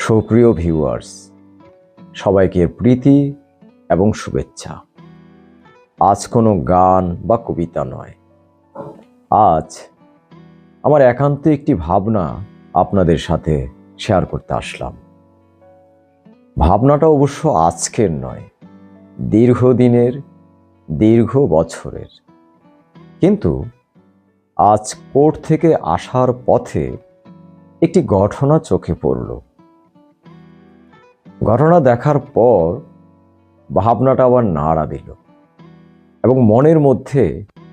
সুপ্রিয় ভিউয়ার্স, সবাইকে প্রীতি এবং শুভেচ্ছা। আজ কোনো গান বা কবিতা নয়, আজ আমার একান্ত একটি ভাবনা আপনাদের সাথে শেয়ার করতে আসলাম। ভাবনাটা অবশ্য আজকের নয়, দীর্ঘদিনের, দীর্ঘ বছরের। কিন্তু আজ কোর্ট থেকে আসার পথে একটি ঘটনা চোখে পড়ল। ঘটনা দেখার পর ভাবনাটা আবার নাড়া দিল এবং মনের মধ্যে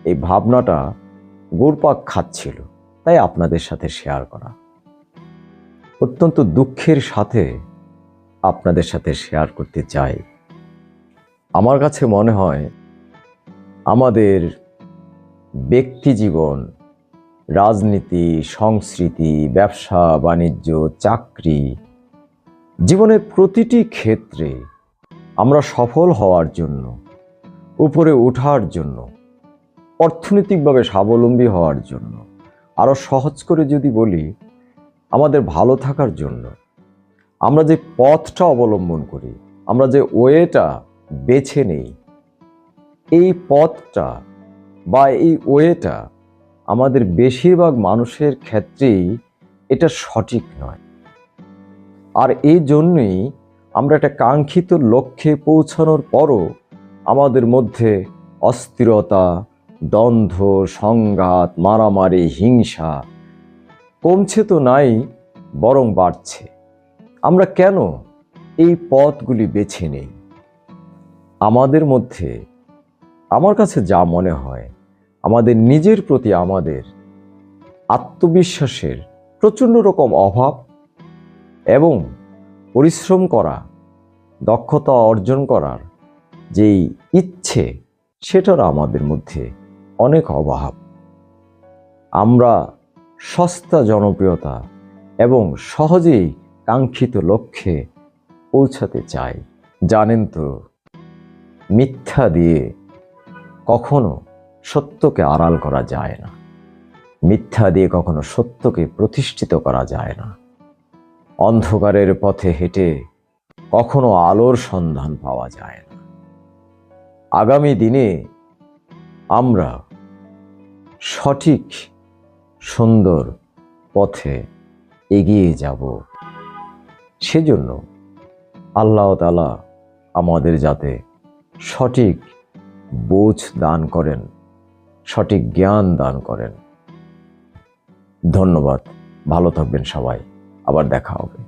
এই ভাবনাটা ঘুরপাক খাচ্ছিল, তাই আপনাদের সাথে শেয়ার করা। অত্যন্ত দুঃখের সাথে আপনাদের সাথে শেয়ার করতে চাই। আমার কাছে মনে হয় আমাদের ব্যক্তি জীবন, রাজনীতি, সংস্কৃতি, ব্যবসা বাণিজ্য, চাকরি, জীবনের প্রতিটি ক্ষেত্রে আমরা সফল হওয়ার জন্য, উপরে ওঠার জন্য, অর্থনৈতিকভাবে স্বাবলম্বী হওয়ার জন্য, আরও সহজ করে যদি বলি আমাদের ভালো থাকার জন্য, আমরা যে পথটা অবলম্বন করি, আমরা যে ওয়েটা বেছে নেই, এই পথটা বা এই ওয়েটা আমাদের বেশিরভাগ মানুষের ক্ষেত্রেই এটা সঠিক নয়। আর এই জন্যই আমরা একটা কাঙ্ক্ষিত লক্ষ্যে পৌঁছানোর পরও আমাদের মধ্যে অস্থিরতা, দ্বন্দ্ব, সংঘাত, মারামারি, হিংসা কমছে তো নাই, বরং বাড়ছে। আমরা কেন এই পথগুলি বেছে নেই? আমাদের মধ্যে, আমার কাছে যা মনে হয়, আমাদের নিজের প্রতি আমাদের আত্মবিশ্বাসের প্রচণ্ড রকম অভাব এবং পরিশ্রম করা, দক্ষতা অর্জন করার যেই ইচ্ছে, সেটার আমাদের মধ্যে অনেক অভাব। আমরা সস্তা জনপ্রিয়তা এবং সহজেই কাঙ্ক্ষিত লক্ষ্যে পৌঁছাতে চাই। জানেন তো, মিথ্যা দিয়ে কখনো সত্যকে আড়াল করা যায় না, মিথ্যা দিয়ে কখনো সত্যকে প্রতিষ্ঠিত করা যায় না। অন্ধকারের পথে হেঁটে কখনো আলোর সন্ধান পাওয়া যায় না। আগামী দিনে আমরা সঠিক সুন্দর পথে এগিয়ে যাব। সেজন্য আল্লাহ তাআলা আমাদের যাতে সঠিক বোঝ দান করেন, সঠিক জ্ঞান দান করেন। ধন্যবাদ, ভালো থাকবেন সবাই, আবার দেখা হবে।